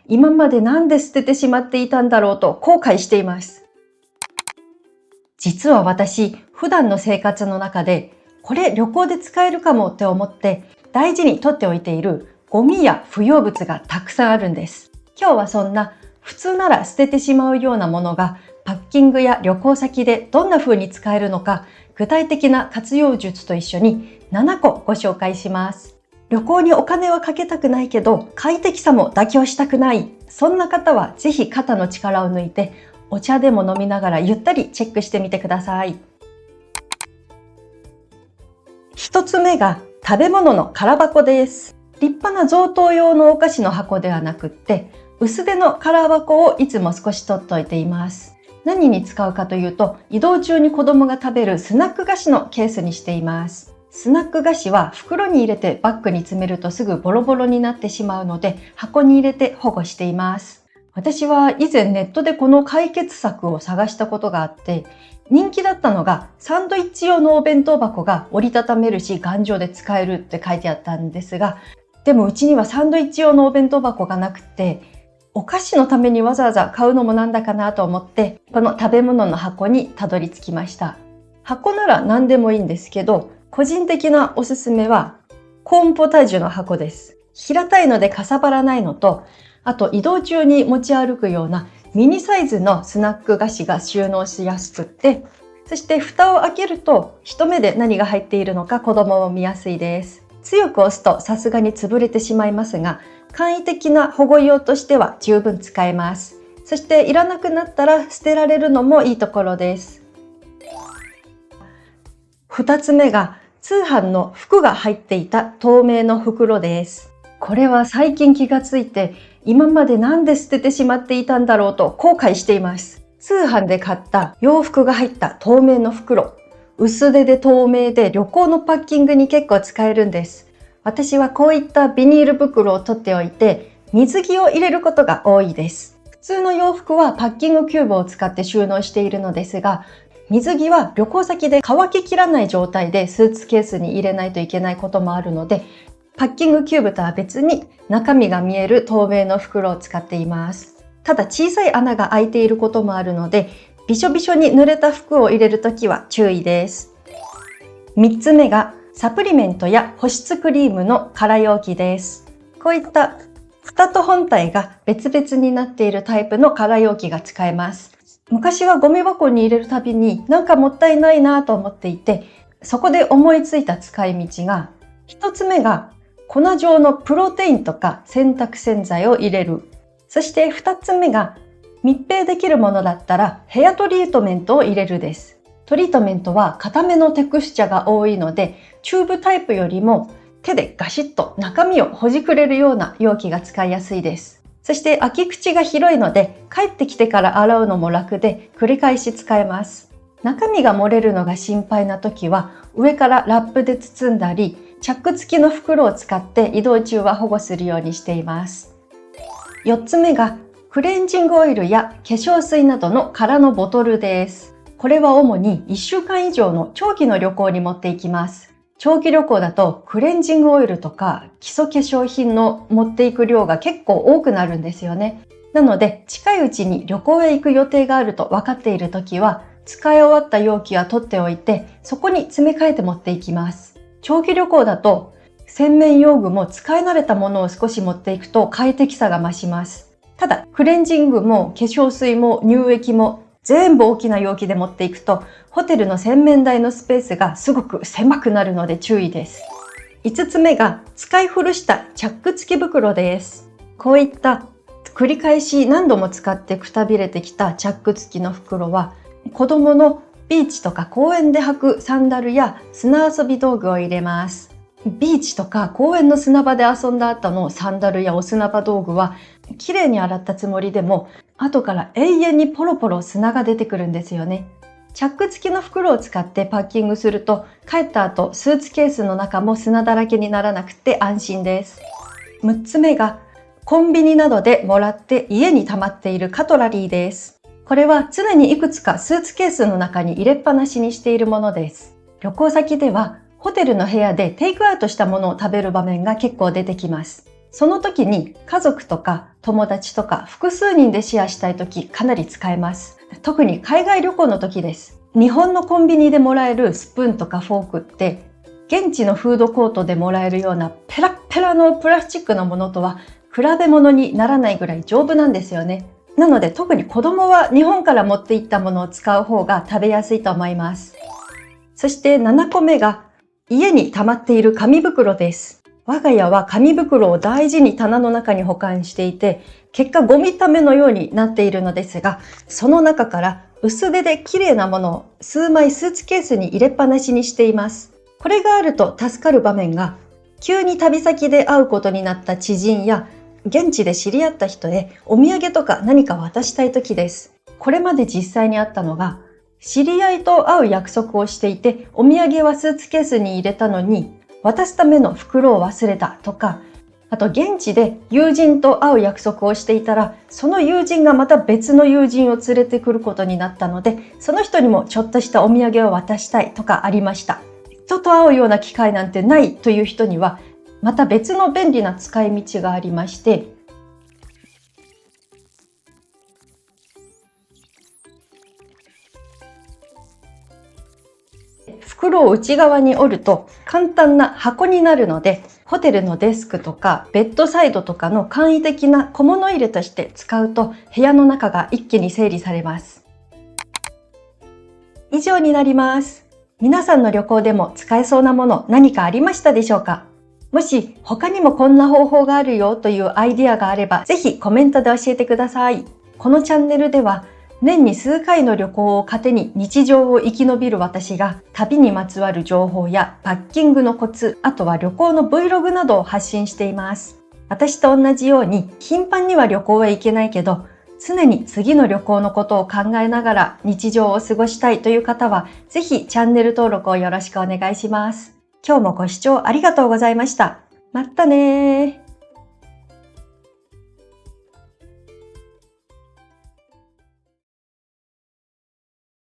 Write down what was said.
今までなんで捨ててしまっていたんだろうと後悔しています。実は私、普段の生活の中で、これ旅行で使えるかもって思って大事に取っておいているゴミや不要物がたくさんあるんです。今日はそんな普通なら捨ててしまうようなものがパッキングや旅行先でどんな風に使えるのか、具体的な活用術と一緒に7個ご紹介します。旅行にお金はかけたくないけど快適さも妥協したくない。そんな方はぜひ肩の力を抜いてお茶でも飲みながらゆったりチェックしてみてください。一つ目が食べ物の空箱です。立派な贈答用のお菓子の箱ではなくって、薄手の空箱をいつも少し取っておいています。何に使うかというと、移動中に子供が食べるスナック菓子のケースにしています。スナック菓子は袋に入れてバッグに詰めるとすぐボロボロになってしまうので、箱に入れて保護しています。私は以前ネットでこの解決策を探したことがあって、人気だったのがサンドイッチ用のお弁当箱が折りたためるし頑丈で使えるって書いてあったんですが、でもうちにはサンドイッチ用のお弁当箱がなくて、お菓子のためにわざわざ買うのもなんだかなと思って、この食べ物の箱にたどり着きました。箱なら何でもいいんですけど、個人的なおすすめはコーンポタージュの箱です。平たいのでかさばらないのと、あと移動中に持ち歩くようなミニサイズのスナック菓子が収納しやすくって、そして蓋を開けると一目で何が入っているのか子供も見やすいです。強く押すとさすがに潰れてしまいますが、簡易的な保護用としては十分使えます。そしていらなくなったら捨てられるのもいいところです。2つ目が通販の服が入っていた透明の袋です。これは最近気がついて、今までなんで捨ててしまっていたんだろうと後悔しています。通販で買った洋服が入った透明の袋。薄手で透明で旅行のパッキングに結構使えるんです。私はこういったビニール袋を取っておいて、水着を入れることが多いです。普通の洋服はパッキングキューブを使って収納しているのですが、水着は旅行先で乾ききらない状態でスーツケースに入れないといけないこともあるので、パッキングキューブとは別に中身が見える透明の袋を使っています。ただ小さい穴が開いていることもあるので、びしょびしょに濡れた服を入れるときは注意です。3つ目がサプリメントや保湿クリームの空容器です。こういった蓋と本体が別々になっているタイプの空容器が使えます。昔はゴミ箱に入れるたびになんかもったいないなと思っていて、そこで思いついた使い道が、1つ目が粉状のプロテインとか洗濯洗剤を入れる。そして2つ目が密閉できるものだったらヘアトリートメントを入れるです。トリートメントは固めのテクスチャが多いので、チューブタイプよりも手でガシッと中身をほじくれるような容器が使いやすいです。そして開き口が広いので、帰ってきてから洗うのも楽で繰り返し使えます。中身が漏れるのが心配な時は上からラップで包んだり、チャック付きの袋を使って移動中は保護するようにしています。4つ目がクレンジングオイルや化粧水などの空のボトルです。これは主に1週間以上の長期の旅行に持っていきます。長期旅行だとクレンジングオイルとか基礎化粧品の持っていく量が結構多くなるんですよね。なので近いうちに旅行へ行く予定があると分かっているときは、使い終わった容器は取っておいて、そこに詰め替えて持っていきます。長期旅行だと洗面用具も使い慣れたものを少し持っていくと快適さが増します。ただクレンジングも化粧水も乳液も全部大きな容器で持っていくと、ホテルの洗面台のスペースがすごく狭くなるので注意です。5つ目が使い古したチャック付き袋です。こういった繰り返し何度も使ってくたびれてきたチャック付きの袋は、子供のビーチとか公園で履くサンダルや砂遊び道具を入れます。ビーチとか公園の砂場で遊んだ後のサンダルやお砂場道具は、きれいに洗ったつもりでも後から永遠にポロポロ砂が出てくるんですよね。チャック付きの袋を使ってパッキングすると、帰った後スーツケースの中も砂だらけにならなくて安心です。6つ目がコンビニなどでもらって家に溜まっているカトラリーです。これは常にいくつかスーツケースの中に入れっぱなしにしているものです。旅行先ではホテルの部屋でテイクアウトしたものを食べる場面が結構出てきます。その時に家族とか友達とか複数人でシェアしたい時かなり使えます。特に海外旅行の時です。日本のコンビニでもらえるスプーンとかフォークって現地のフードコートでもらえるようなペラッペラのプラスチックのものとは比べ物にならないぐらい丈夫なんですよね。なので特に子供は日本から持っていったものを使う方が食べやすいと思います。そして7個目が家に溜まっている紙袋です。我が家は紙袋を大事に棚の中に保管していて、結果ゴミためのようになっているのですが、その中から薄手で綺麗なものを数枚スーツケースに入れっぱなしにしています。これがあると助かる場面が、急に旅先で会うことになった知人や現地で知り合った人へお土産とか何か渡したい時です。これまで実際にあったのが、知り合いと会う約束をしていて、お土産はスーツケースに入れたのに、渡すための袋を忘れたとか、あと現地で友人と会う約束をしていたら、その友人がまた別の友人を連れてくることになったので、その人にもちょっとしたお土産を渡したいとかありました。人と会うような機会なんてないという人には、また別の便利な使い道がありまして、袋を内側に折ると簡単な箱になるので、ホテルのデスクとかベッドサイドとかの簡易的な小物入れとして使うと部屋の中が一気に整理されます。以上になります。皆さんの旅行でも使えそうなもの何かありましたでしょうか？もし他にもこんな方法があるよというアイディアがあればぜひコメントで教えてください。このチャンネルでは年に数回の旅行を糧に日常を生き延びる私が旅にまつわる情報やパッキングのコツ、あとは旅行の Vlog などを発信しています。私と同じように頻繁には旅行へ行けないけど、常に次の旅行のことを考えながら日常を過ごしたいという方はぜひチャンネル登録をよろしくお願いします。今日もご視聴ありがとうございました。またねー。